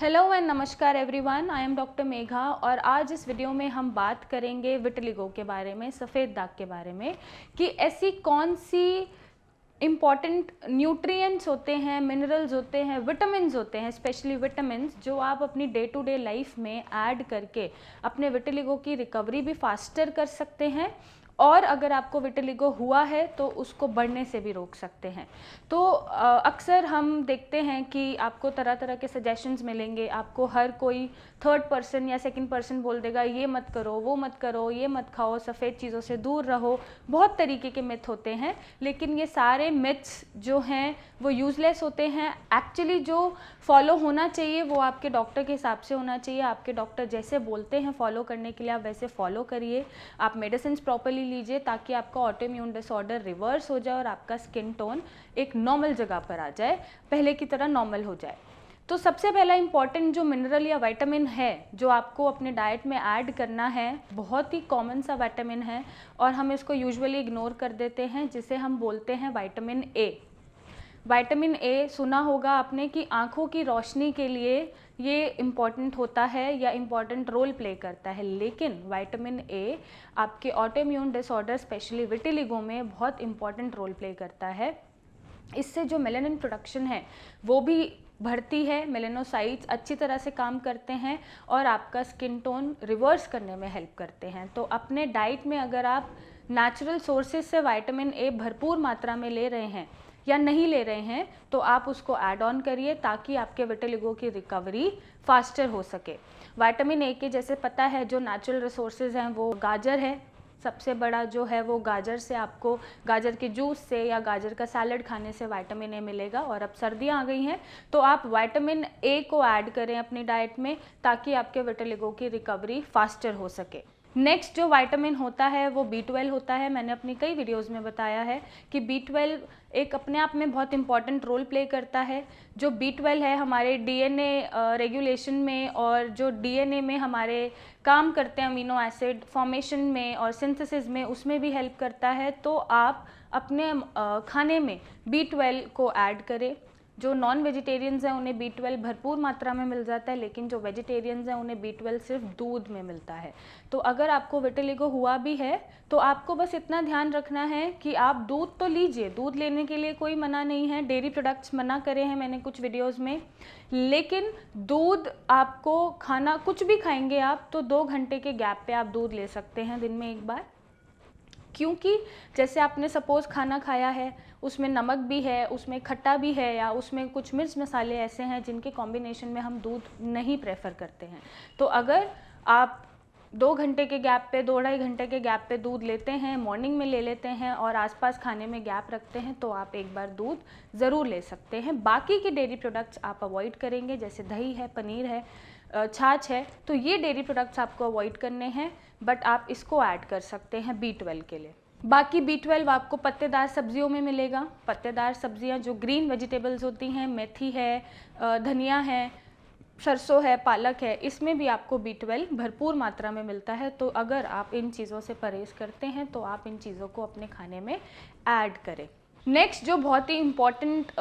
Hello and नमस्कार everyone, I am doctor Megha और आज इस वीडियो में हम बात करेंगे विटिलिगो के बारे में, सफ़ेद दाग के बारे में कि ऐसी कौन सी इम्पॉर्टेंट न्यूट्रिएंट्स होते हैं, मिनरल्स होते हैं, विटामिन्स होते हैं, स्पेशली विटामिन्स जो आप अपनी डे टू डे लाइफ में ऐड करके अपने विटिलिगो की रिकवरी भी फास्टर कर सकते हैं और अगर आपको विटिलिगो हुआ है तो उसको बढ़ने से भी रोक सकते हैं। तो अक्सर हम देखते हैं कि आपको तरह तरह के सजेशंस मिलेंगे, आपको हर कोई थर्ड पर्सन या सेकंड पर्सन बोल देगा ये मत करो, वो मत करो, ये मत खाओ, सफ़ेद चीज़ों से दूर रहो। बहुत तरीके के मिथ होते हैं, लेकिन ये सारे मिथ्स जो हैं वो यूज़लेस होते हैं। एक्चुअली जो फॉलो होना चाहिए वो आपके डॉक्टर के हिसाब से होना चाहिए। आपके डॉक्टर जैसे बोलते हैं फॉलो करने के लिए आप वैसे फॉलो करिए। आप मेडिसिन प्रॉपर्ली लीजिए ताकि आपका ऑटो इम्यून डिसऑर्डर रिवर्स हो जाए और आपका स्किन टोन एक नॉर्मल जगह पर आ जाए, पहले की तरह नॉर्मल हो जाए। तो सबसे पहला इंपॉर्टेंट जो मिनरल या विटामिन है जो आपको अपने डाइट में ऐड करना है, बहुत ही कॉमन सा विटामिन है और हम इसको यूजुअली इग्नोर कर देते हैं, जिसे हम बोलते हैं विटामिन ए। विटामिन ए सुना होगा आपने कि आँखों की रोशनी के लिए ये इम्पॉर्टेंट होता है या इम्पॉर्टेंट रोल प्ले करता है, लेकिन विटामिन ए आपके auto immune disorder specially vitiligo में बहुत इम्पॉर्टेंट रोल प्ले करता है। इससे जो मेलानिन प्रोडक्शन है वो भी बढ़ती है, मेलेनोसाइट्स अच्छी तरह से काम करते हैं और आपका स्किन टोन रिवर्स करने में हेल्प करते हैं। तो अपने डाइट में अगर आप नेचुरल सोर्सेज से विटामिन ए भरपूर मात्रा में ले रहे हैं या नहीं ले रहे हैं तो आप उसको ऐड ऑन करिए ताकि आपके विटिलिगो की रिकवरी फास्टर हो सके। विटामिन ए के जैसे पता है जो नेचुरल रिसोर्सेज हैं वो गाजर है, सबसे बड़ा जो है वो गाजर से आपको गाजर के जूस से या गाजर का सैलड खाने से विटामिन ए मिलेगा। और अब सर्दियाँ आ गई हैं तो आप विटामिन ए को ऐड करें अपनी डाइट में ताकि आपके विटिलिगो की रिकवरी फास्टर हो सके। नेक्स्ट जो विटामिन होता है वो B12 होता है। मैंने अपनी कई वीडियोस में बताया है कि B12 एक अपने आप में बहुत इंपॉर्टेंट रोल प्ले करता है। जो B12 है हमारे DNA रेगुलेशन में और जो DNA में हमारे काम करते हैं अमीनो एसिड फॉर्मेशन में और सिंथेसिस में, उसमें भी हेल्प करता है। तो आप अपने खाने में B12 को ऐड करें। जो नॉन वेजिटेरियंस हैं उन्हें B12 भरपूर मात्रा में मिल जाता है, लेकिन जो वेजिटेरियंस हैं उन्हें B12 सिर्फ दूध में मिलता है। तो अगर आपको विटिलिगो हुआ भी है तो आपको बस इतना ध्यान रखना है कि आप दूध तो लीजिए, दूध लेने के लिए कोई मना नहीं है, डेयरी प्रोडक्ट्स मना करे हैं मैंने कुछ वीडियोज़ में, लेकिन दूध आपको खाना, कुछ भी खाएंगे आप तो 2 घंटे के गैप पे आप दूध ले सकते हैं दिन में एक बार। क्योंकि जैसे आपने सपोज़ खाना खाया है उसमें नमक भी है, उसमें खट्टा भी है या उसमें कुछ मिर्च मसाले ऐसे हैं जिनके कॉम्बिनेशन में हम दूध नहीं प्रेफर करते हैं। तो अगर आप 2 घंटे के गैप पे, 2-2.5 घंटे के गैप पे दूध लेते हैं, मॉर्निंग में ले लेते हैं और आसपास खाने में गैप रखते हैं तो आप एक बार दूध ज़रूर ले सकते हैं। बाकी के डेयरी प्रोडक्ट्स आप अवॉइड करेंगे, जैसे दही है, पनीर है, छाछ है, तो ये डेयरी प्रोडक्ट्स आपको अवॉइड करने हैं, बट आप इसको ऐड कर सकते हैं B12 के लिए। बाकी B12 आपको पत्तेदार सब्जियों में मिलेगा। पत्तेदार सब्जियां जो ग्रीन वेजिटेबल्स होती हैं, मेथी है, धनिया है, सरसों है, पालक है, इसमें भी आपको B12 भरपूर मात्रा में मिलता है। तो अगर आप इन चीज़ों से परहेज करते हैं तो आप इन चीज़ों को अपने खाने में ऐड करें। नेक्स्ट जो बहुत ही इम्पॉर्टेंट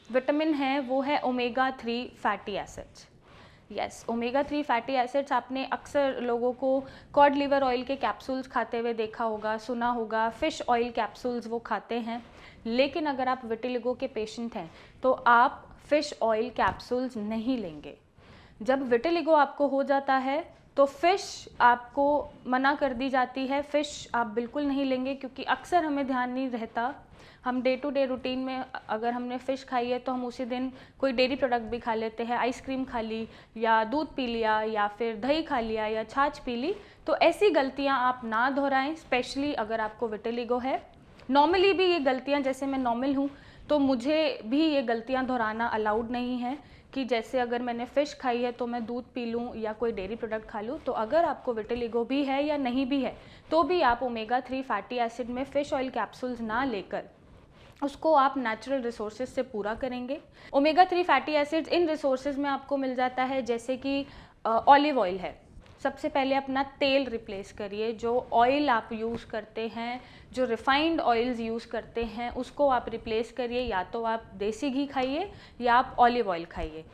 विटामिन है वो है omega 3 fatty acids. Yes, omega 3 fatty acids आपने अक्सर लोगों को कॉड लिवर ऑयल के कैप्सूल्स खाते हुए देखा होगा, सुना होगा, फ़िश ऑयल कैप्सूल्स वो खाते हैं। लेकिन अगर आप विटिलिगो के पेशेंट हैं तो आप फ़िश ऑयल कैप्सूल्स नहीं लेंगे। जब विटिलिगो आपको हो जाता है तो फ़िश आपको मना कर दी जाती है, फ़िश आप बिल्कुल नहीं लेंगे क्योंकि अक्सर हमें ध्यान नहीं रहता। हम डे टू डे रूटीन में अगर हमने फ़िश खाई है तो हम उसी दिन कोई डेयरी प्रोडक्ट भी खा लेते हैं, आइसक्रीम खा ली या दूध पी लिया या फिर दही खा लिया या छाछ पी ली। तो ऐसी गलतियां आप ना दोहराएं, स्पेशली अगर आपको विटिलिगो है। नॉर्मली भी ये गलतियां, जैसे मैं नॉर्मल हूँ तो मुझे भी ये गलतियां दोहराना अलाउड नहीं है कि जैसे अगर मैंने फ़िश खाई है तो मैं दूध पी लूँ या कोई डेयरी प्रोडक्ट खा लूँ। तो अगर आपको विटिलिगो भी है या नहीं भी है तो भी आप ओमेगा 3 फैटी एसिड में फ़िश ऑयल कैप्सूल्स ना लेकर उसको आप नेचुरल रिसोर्सेज से पूरा करेंगे। ओमेगा 3 फैटी एसिड्स इन रिसोर्सेज में आपको मिल जाता है, जैसे कि ऑलिव ऑयल है। सबसे पहले अपना तेल रिप्लेस करिए। जो ऑयल आप यूज़ करते हैं, जो रिफाइंड ऑयल्स यूज़ करते हैं, उसको आप रिप्लेस करिए। या तो आप देसी घी खाइए या आप ऑलिव ऑयल खाइए।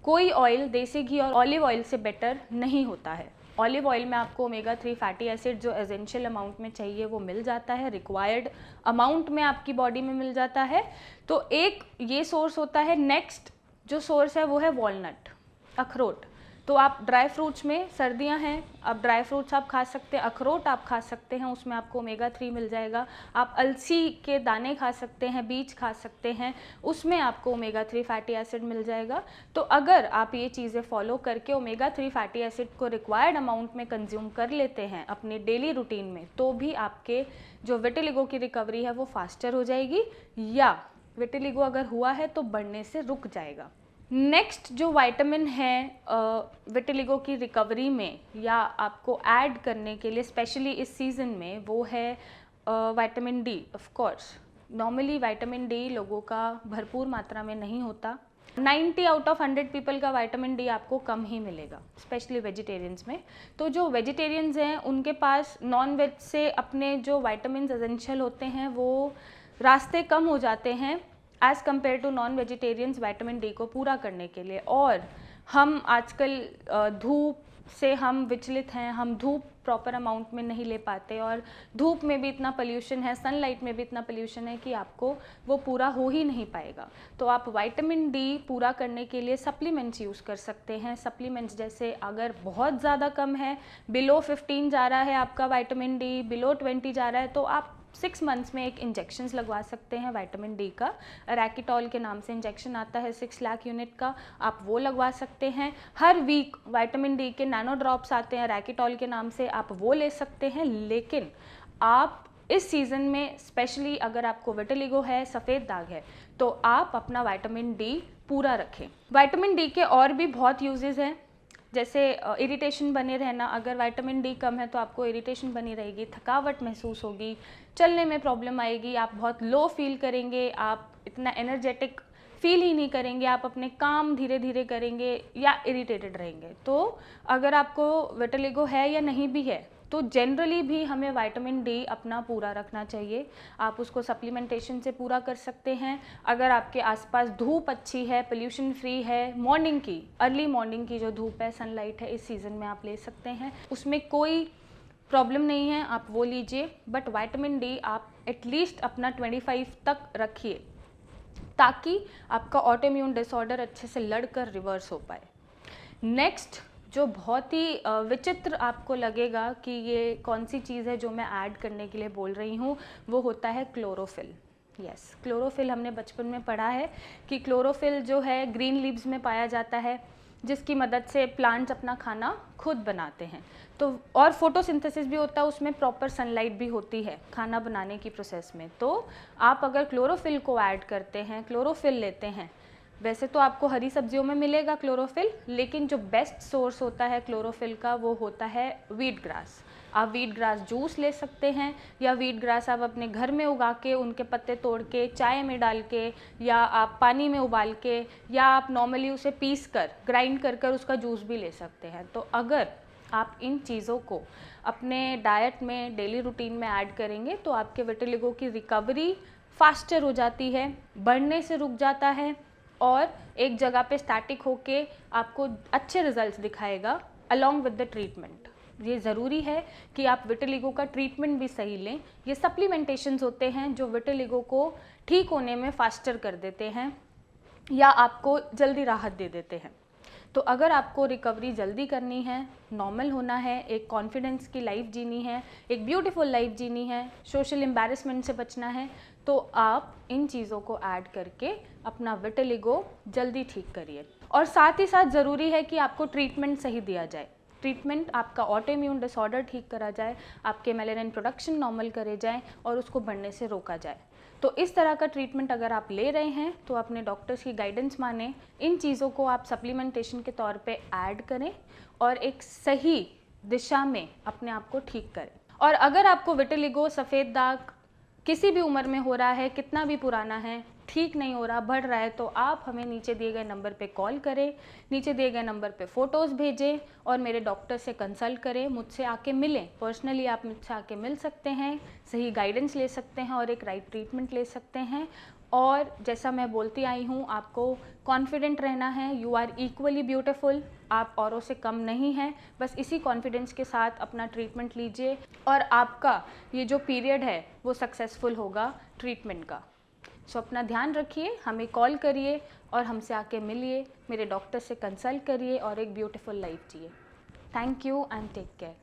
कोई ऑयल देसी घी और ऑलिव ऑयल से बेटर नहीं होता है। ऑलिव ऑयल में आपको ओमेगा 3 फैटी एसिड जो एसेंशियल अमाउंट में चाहिए वो मिल जाता है, रिक्वायर्ड अमाउंट में आपकी बॉडी में मिल जाता है। तो एक ये सोर्स होता है। नेक्स्ट जो सोर्स है वो है वॉलनट, अखरोट। तो आप ड्राई फ्रूट्स में, सर्दियां हैं, आप ड्राई फ्रूट्स आप खा सकते हैं, अखरोट आप खा सकते हैं, उसमें आपको ओमेगा 3 मिल जाएगा। आप अलसी के दाने खा सकते हैं, बीज खा सकते हैं, उसमें आपको ओमेगा 3 फैटी एसिड मिल जाएगा। तो अगर आप ये चीज़ें फॉलो करके ओमेगा 3 फैटी एसिड को रिक्वायर्ड अमाउंट में कंज्यूम कर लेते हैं अपने डेली रूटीन में, तो भी आपके जो विटिलिगो की रिकवरी है वो फास्टर हो जाएगी, या विटिलिगो अगर हुआ है तो बढ़ने से रुक जाएगा। नेक्स्ट जो विटामिन है विटिलिगो की रिकवरी में या आपको ऐड करने के लिए स्पेशली इस सीज़न में, वो है vitamin D. Of course normally vitamin D लोगों का भरपूर मात्रा में नहीं होता। 90 आउट ऑफ 100 पीपल का विटामिन डी आपको कम ही मिलेगा, स्पेशली वेजिटेरियंस में। तो जो वेजिटेरियंस हैं उनके पास नॉन वेज से अपने जो विटामिन एसेंशियल होते हैं वो रास्ते कम हो जाते हैं as compare to non vegetarians vitamin D को पूरा करने के लिए। और हम आजकल धूप से हम विचलित हैं, हम धूप प्रॉपर अमाउंट में नहीं ले पाते, और धूप में भी इतना पोल्यूशन है, सनलाइट में भी इतना पोल्यूशन है कि आपको वो पूरा हो ही नहीं पाएगा। तो आप विटामिन डी पूरा करने के लिए सप्लीमेंट्स यूज़ कर सकते हैं। सप्लीमेंट्स जैसे अगर बहुत ज़्यादा कम है, बिलो 15 जा रहा है आपका विटामिन डी, बिलो 20 जा रहा है, तो आप 6 मंथ्स में एक इंजेक्शन्स लगवा सकते हैं विटामिन डी का। रैकिटॉल के नाम से इंजेक्शन आता है 6 लाख यूनिट का, आप वो लगवा सकते हैं। हर वीक विटामिन डी के नैनो ड्रॉप्स आते हैं रैकिटॉल के नाम से, आप वो ले सकते हैं। लेकिन आप इस सीज़न में स्पेशली अगर आपको विटिलिगो है, सफ़ेद दाग है, तो आप अपना विटामिन डी पूरा रखें। विटामिन डी के और भी बहुत यूजेस हैं, जैसे इरिटेशन बने रहना। अगर विटामिन डी कम है तो आपको इरिटेशन बनी रहेगी, थकावट महसूस होगी, चलने में प्रॉब्लम आएगी, आप बहुत लो फील करेंगे, आप इतना एनर्जेटिक फील ही नहीं करेंगे, आप अपने काम धीरे धीरे करेंगे या इरिटेटेड रहेंगे। तो अगर आपको विटिलिगो है या नहीं भी है तो जनरली भी हमें विटामिन डी अपना पूरा रखना चाहिए। आप उसको सप्लीमेंटेशन से पूरा कर सकते हैं। अगर आपके आसपास धूप अच्छी है, पोल्यूशन फ्री है, मॉर्निंग की, अर्ली मॉर्निंग की जो धूप है, सनलाइट है, इस सीज़न में आप ले सकते हैं, उसमें कोई प्रॉब्लम नहीं है, आप वो लीजिए। बट विटामिन डी आप एटलीस्ट अपना 25 तक रखिए, ताकि आपका ऑटोइम्यून डिसऑर्डर अच्छे से लड़कर रिवर्स हो पाए। नेक्स्ट जो बहुत ही विचित्र आपको लगेगा कि ये कौन सी चीज़ है जो मैं ऐड करने के लिए बोल रही हूँ, वो होता है क्लोरोफिल। यस, क्लोरोफिल हमने बचपन में पढ़ा है कि क्लोरोफिल जो है ग्रीन लीव्स में पाया जाता है, जिसकी मदद से प्लांट्स अपना खाना खुद बनाते हैं। तो और फोटोसिंथेसिस भी होता है, उसमें प्रॉपर सनलाइट भी होती है खाना बनाने की प्रोसेस में। तो आप अगर क्लोरोफिल को ऐड करते हैं, क्लोरोफिल लेते हैं, वैसे तो आपको हरी सब्जियों में मिलेगा क्लोरोफिल, लेकिन जो बेस्ट सोर्स होता है क्लोरोफिल का वो होता है वीट ग्रास। आप वीट ग्रास जूस ले सकते हैं, या वीट ग्रास आप अपने घर में उगा के उनके पत्ते तोड़ के चाय में डाल के, या आप पानी में उबाल के, या आप नॉर्मली उसे पीस कर ग्राइंड कर कर उसका जूस भी ले सकते हैं। तो अगर आप इन चीज़ों को अपने डाइट में, डेली रूटीन में ऐड करेंगे तो आपके विटिलिगो की रिकवरी फास्टर हो जाती है, बढ़ने से रुक जाता है, और एक जगह पे स्टैटिक होके आपको अच्छे रिजल्ट्स दिखाएगा अलॉन्ग विद द ट्रीटमेंट। ये ज़रूरी है कि आप विटिलिगो का ट्रीटमेंट भी सही लें। ये सप्लीमेंटेशंस होते हैं जो विटिलिगो को ठीक होने में फास्टर कर देते हैं या आपको जल्दी राहत दे देते हैं। तो अगर आपको रिकवरी जल्दी करनी है, नॉर्मल होना है, एक कॉन्फिडेंस की लाइफ जीनी है, एक ब्यूटीफुल लाइफ जीनी है, सोशल एम्बैरेसमेंट से बचना है, तो आप इन चीज़ों को ऐड करके अपना विटिलिगो जल्दी ठीक करिए। और साथ ही साथ ज़रूरी है कि आपको ट्रीटमेंट सही दिया जाए। ट्रीटमेंट आपका ऑटोइम्यून डिसऑर्डर ठीक करा जाए, आपके मेलानिन प्रोडक्शन नॉर्मल करे जाए और उसको बढ़ने से रोका जाए। तो इस तरह का ट्रीटमेंट अगर आप ले रहे हैं तो अपने डॉक्टर्स की गाइडेंस माने, इन चीज़ों को आप सप्लीमेंटेशन के तौर पे ऐड करें और एक सही दिशा में अपने आप को ठीक करें। और अगर आपको विटिलिगो, सफ़ेद दाग किसी भी उम्र में हो रहा है, कितना भी पुराना है, ठीक नहीं हो रहा, बढ़ रहा है, तो आप हमें नीचे दिए गए नंबर पे कॉल करें, नीचे दिए गए नंबर पे फ़ोटोज़ भेजें और मेरे डॉक्टर से कंसल्ट करें, मुझसे आके मिलें। पर्सनली आप मुझसे आके मिल सकते हैं, सही गाइडेंस ले सकते हैं और एक राइट ट्रीटमेंट ले सकते हैं। और जैसा मैं बोलती आई हूँ, आपको कॉन्फिडेंट रहना है। यू आर इक्वली ब्यूटीफुल, आप औरों से कम नहीं हैं। बस इसी कॉन्फिडेंस के साथ अपना ट्रीटमेंट लीजिए और आपका ये जो पीरियड है वो सक्सेसफुल होगा ट्रीटमेंट का। सो अपना ध्यान रखिए, हमें कॉल करिए और हमसे आके मिलिए, मेरे डॉक्टर से कंसल्ट करिए और एक ब्यूटीफुल लाइफ जिए। Thank you and take care.